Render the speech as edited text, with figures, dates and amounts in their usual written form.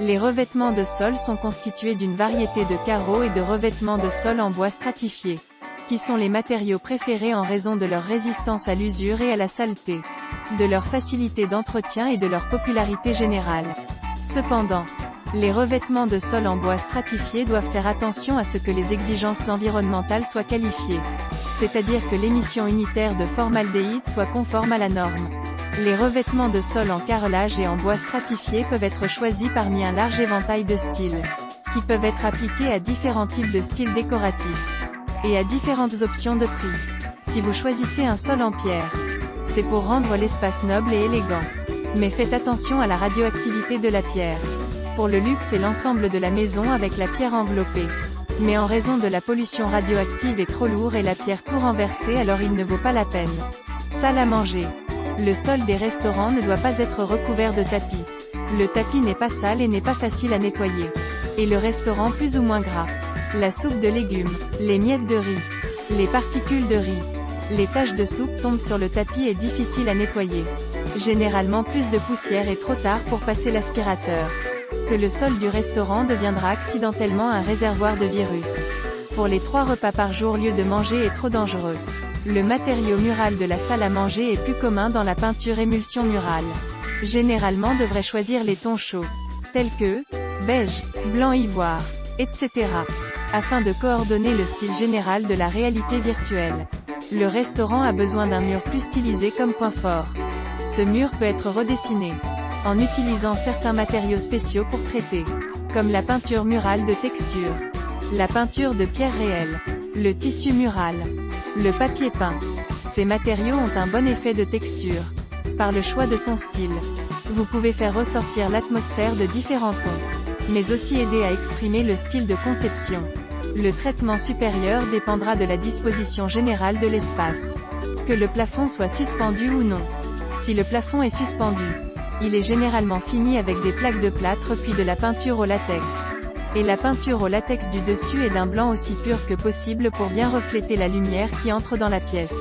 Les revêtements de sol sont constitués d'une variété de carreaux et de revêtements de sol en bois stratifié, qui sont les matériaux préférés en raison de leur résistance à l'usure et à la saleté, de leur facilité d'entretien et de leur popularité générale. Cependant, les revêtements de sol en bois stratifié doivent faire attention à ce que les exigences environnementales soient qualifiées, c'est-à-dire que l'émission unitaire de formaldéhyde soit conforme à la norme. Les revêtements de sol en carrelage et en bois stratifié peuvent être choisis parmi un large éventail de styles, qui peuvent être appliqués à différents types de styles décoratifs, et à différentes options de prix. Si vous choisissez un sol en pierre, c'est pour rendre l'espace noble et élégant. Mais faites attention à la radioactivité de la pierre. Pour le luxe et l'ensemble de la maison avec la pierre enveloppée. Mais en raison de la pollution radioactive est trop lourd et la pierre tout renversée, alors il ne vaut pas la peine. Salle à manger. Le sol des restaurants ne doit pas être recouvert de tapis. Le tapis n'est pas sale et n'est pas facile à nettoyer. Et le restaurant plus ou moins gras. La soupe de légumes, les miettes de riz, les particules de riz, les taches de soupe tombent sur le tapis et difficile à nettoyer. Généralement plus de poussière et trop tard pour passer l'aspirateur. Que le sol du restaurant deviendra accidentellement un réservoir de virus. Pour les 3 repas par jour, lieu de manger est trop dangereux. Le matériau mural de la salle à manger est plus commun dans la peinture émulsion murale. Généralement devrait choisir les tons chauds, tels que beige, blanc ivoire, etc., afin de coordonner le style général de la réalité virtuelle. Le restaurant a besoin d'un mur plus stylisé comme point fort. Ce mur peut être redessiné, en utilisant certains matériaux spéciaux pour traiter, comme la peinture murale de texture, la peinture de pierre réelle, le tissu mural, le papier peint. Ces matériaux ont un bon effet de texture. Par le choix de son style, vous pouvez faire ressortir l'atmosphère de différents tons, mais aussi aider à exprimer le style de conception. Le traitement supérieur dépendra de la disposition générale de l'espace. Que le plafond soit suspendu ou non. Si le plafond est suspendu, il est généralement fini avec des plaques de plâtre puis de la peinture au latex. Et la peinture au latex du dessus est d'un blanc aussi pur que possible pour bien refléter la lumière qui entre dans la pièce.